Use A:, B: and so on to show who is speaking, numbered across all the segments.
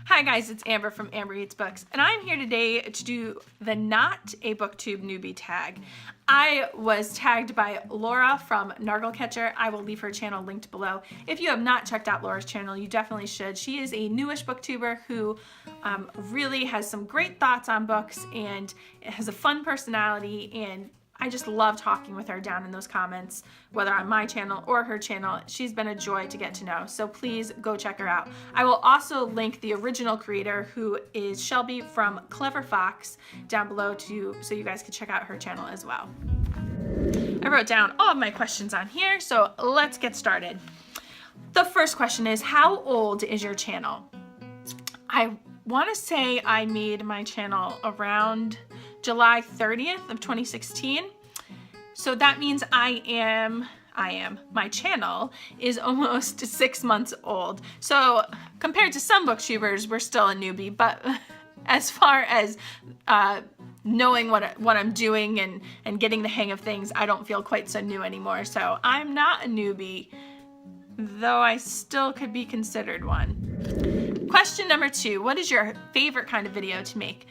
A: Hi guys, it's Amber from Amber Eats Books, and I'm here today to do the Not a BookTube Newbie Tag. I was tagged by Laura from Nargle Catcher. I will leave her channel linked below. If you have not checked out Laura's channel, you definitely should. She is a newish booktuber who really has some great thoughts on books and has a fun personality, and I just love talking with her down in those comments, whether on my channel or her channel. She's been a joy to get to know, so please go check her out. I will also link the original creator, who is Shelby from Clever Fox, down below so you guys can check out her channel as well. I wrote down all of my questions on here, so let's get started. The first question is, how old is your channel? I want to say I made my channel around July 30th of 2016. So that means my channel is almost 6 months old. So compared to some booktubers, we're still a newbie, but as far as knowing what I'm doing and getting the hang of things, I don't feel quite so new anymore. So I'm not a newbie, though I still could be considered one. Question number 2, what is your favorite kind of video to make?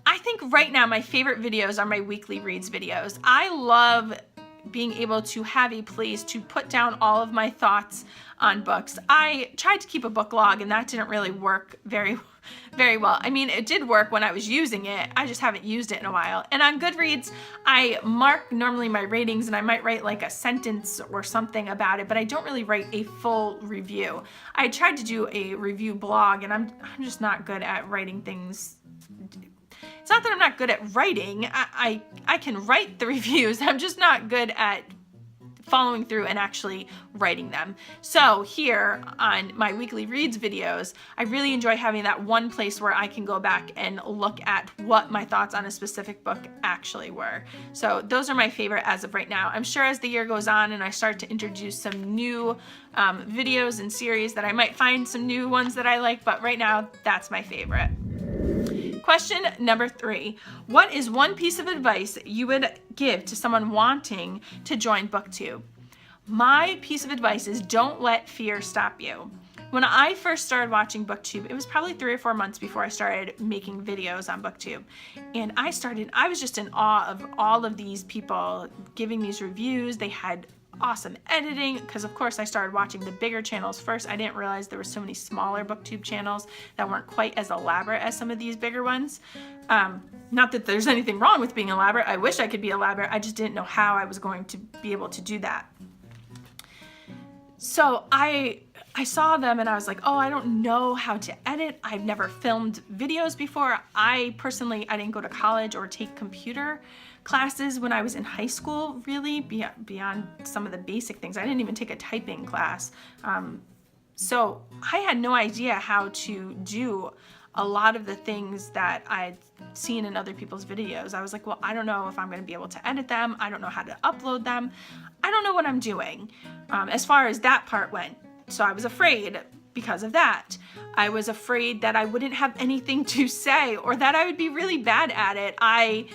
A: I think right now my favorite videos are my weekly reads videos. I love being able to have a place to put down all of my thoughts on books. I tried to keep a book log and that didn't really work very well. I mean, it did work when I was using it. I just haven't used it in a while. And on Goodreads, I mark normally my ratings and I might write like a sentence or something about it, but I don't really write a full review. I tried to do a review blog and I'm just not good at writing things. It's not that I'm not good at writing. I can write the reviews. I'm just not good at following through and actually writing them. So here on my weekly reads videos, I really enjoy having that one place where I can go back and look at what my thoughts on a specific book actually were. So those are my favorite as of right now. I'm sure as the year goes on and I start to introduce some new videos and series that I might find some new ones that I like, but right now that's my favorite. Question number 3, what is one piece of advice you would give to someone wanting to join BookTube? My piece of advice is don't let fear stop you. When I first started watching BookTube, it was probably 3 or 4 months before I started making videos on BookTube. And I was just in awe of all of these people giving these reviews. They had awesome editing, because of course I started watching the bigger channels first. I didn't realize there were so many smaller BookTube channels that weren't quite as elaborate as some of these bigger ones. Not that there's anything wrong with being elaborate. I wish I could be elaborate. I just didn't know how I was going to be able to do that. So I saw them and I was like, oh, I don't know how to edit. I've never filmed videos before. I didn't go to college or take computer classes when I was in high school, really, beyond some of the basic things. I didn't even take a typing class. So I had no idea how to do a lot of the things that I'd seen in other people's videos. I was like, well, I don't know if I'm going to be able to edit them. I don't know how to upload them. I don't know what I'm doing as far as that part went. So I was afraid because of that. I was afraid that I wouldn't have anything to say or that I would be really bad at it. I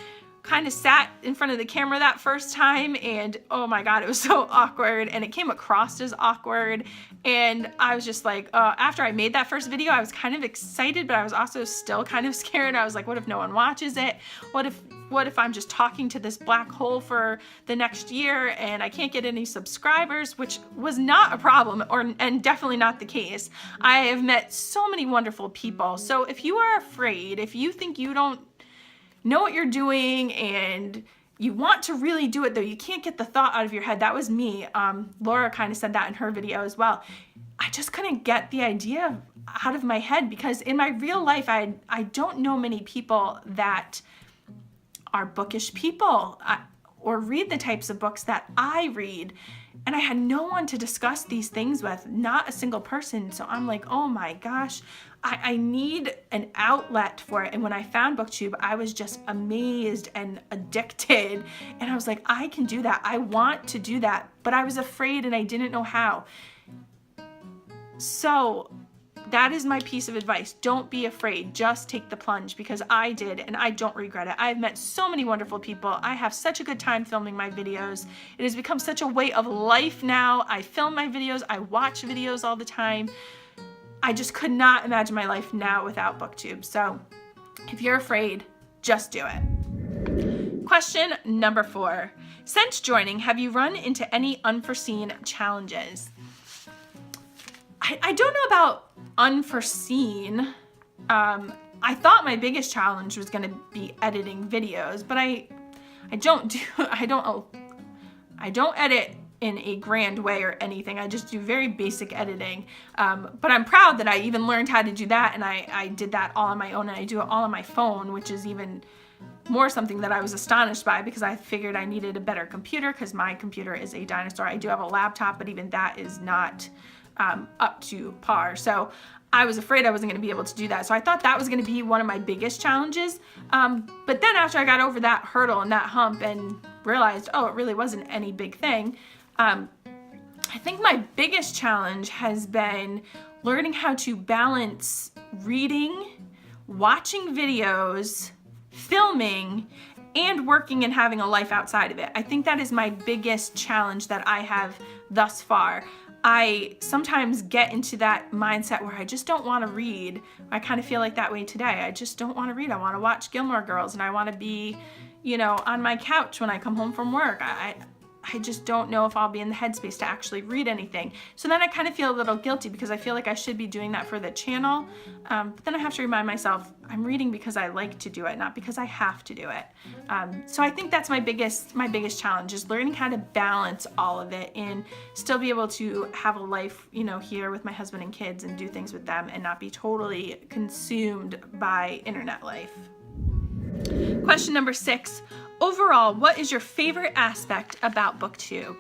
A: kind of sat in front of the camera that first time and oh my god, it was so awkward and it came across as awkward, and I was just like, after I made that first video, I was kind of excited, but I was also still kind of scared. I was like, what if no one watches it? What if I'm just talking to this black hole for the next year and I can't get any subscribers, which was not a problem and definitely not the case. I have met so many wonderful people. So if you are afraid, if you think you don't know what you're doing and you want to really do it, though you can't get the thought out of your head. That was me. Laura kind of said that in her video as well. I just couldn't get the idea out of my head because in my real life, I don't know many people that are bookish people or read the types of books that I read. And I had no one to discuss these things with, not a single person. So I'm like, oh my gosh, I need an outlet for it. And when I found BookTube, I was just amazed and addicted. And I was like, I can do that. I want to do that. But I was afraid and I didn't know how. So that is my piece of advice. Don't be afraid. Just take the plunge, because I did and I don't regret it. I've met so many wonderful people. I have such a good time filming my videos. It has become such a way of life now. I film my videos. I watch videos all the time. I just could not imagine my life now without BookTube. So if you're afraid, just do it. Question number 4. Since joining, have you run into any unforeseen challenges? I don't know about unforeseen. I thought my biggest challenge was going to be editing videos, but I don't edit in a grand way or anything. I just do very basic editing. But I'm proud that I even learned how to do that, and I did that all on my own, and I do it all on my phone, which is even more something that I was astonished by, because I figured I needed a better computer because my computer is a dinosaur. I do have a laptop, but even that is not up to par. So I was afraid I wasn't going to be able to do that. So I thought that was going to be one of my biggest challenges. But then after I got over that hurdle and that hump and realized, oh, it really wasn't any big thing, I think my biggest challenge has been learning how to balance reading, watching videos, filming, and working and having a life outside of it. I think that is my biggest challenge that I have thus far. I sometimes get into that mindset where I just don't want to read. I kind of feel like that way today. I just don't want to read. I want to watch Gilmore Girls, and I want to be, on my couch when I come home from work. I just don't know if I'll be in the headspace to actually read anything. So then I kind of feel a little guilty because I feel like I should be doing that for the channel. But then I have to remind myself, I'm reading because I like to do it, not because I have to do it. So I think that's my biggest challenge, is learning how to balance all of it and still be able to have a life, here with my husband and kids and do things with them and not be totally consumed by internet life. Question number 6. Overall, what is your favorite aspect about BookTube?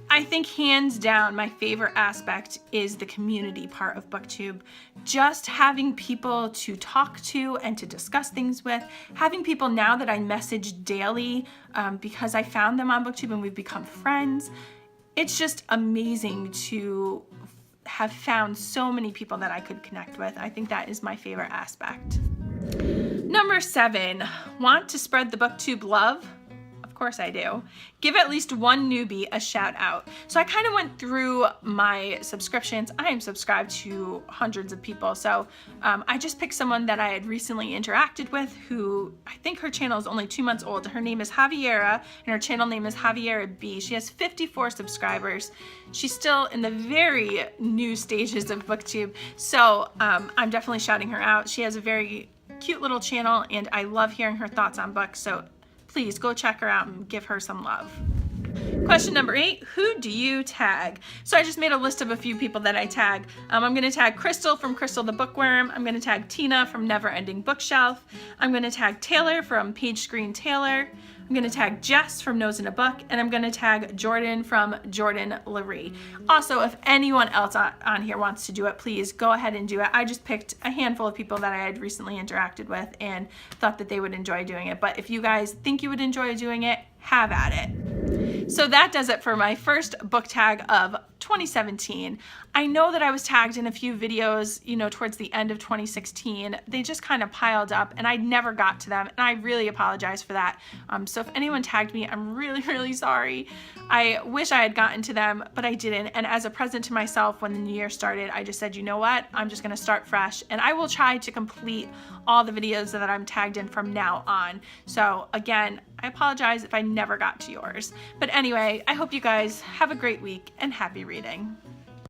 A: I think hands down my favorite aspect is the community part of BookTube. Just having people to talk to and to discuss things with, having people now that I message daily because I found them on BookTube and we've become friends. It's just amazing to have found so many people that I could connect with. I think that is my favorite aspect. Number 7, want to spread the BookTube love? Of course I do. Give at least one newbie a shout out. So I kind of went through my subscriptions. I am subscribed to hundreds of people. So I just picked someone that I had recently interacted with, who I think her channel is only 2 months old. Her name is Javiera and her channel name is JavieraB. She has 54 subscribers. She's still in the very new stages of BookTube. So I'm definitely shouting her out. She has a very cute little channel and I love hearing her thoughts on books. So please go check her out and give her some love. Question number 8, who do you tag? So I just made a list of a few people that I tag. I'm going to tag Krystol from Krystol the Bookworm. I'm going to tag Tina from Never Ending Bookshelf. I'm going to tag Taylor from PageScreenTaylor. I'm going to tag Jess from noseinabook, and I'm going to tag Jordyn from Jordyn LaRee. Also, if anyone else on here wants to do it, please go ahead and do it. I just picked a handful of people that I had recently interacted with and thought that they would enjoy doing it. But if you guys think you would enjoy doing it, have at it. So that does it for my first book tag of 2017. I know that I was tagged in a few videos, towards the end of 2016. They just kind of piled up and I never got to them, and I really apologize for that. So if anyone tagged me, I'm really, really sorry. I wish I had gotten to them, but I didn't. And as a present to myself, when the new year started, I just said, you know what? I'm just gonna start fresh, and I will try to complete all the videos that I'm tagged in from now on. So again, I apologize if I never got to yours. But anyway, I hope you guys have a great week and happy reading.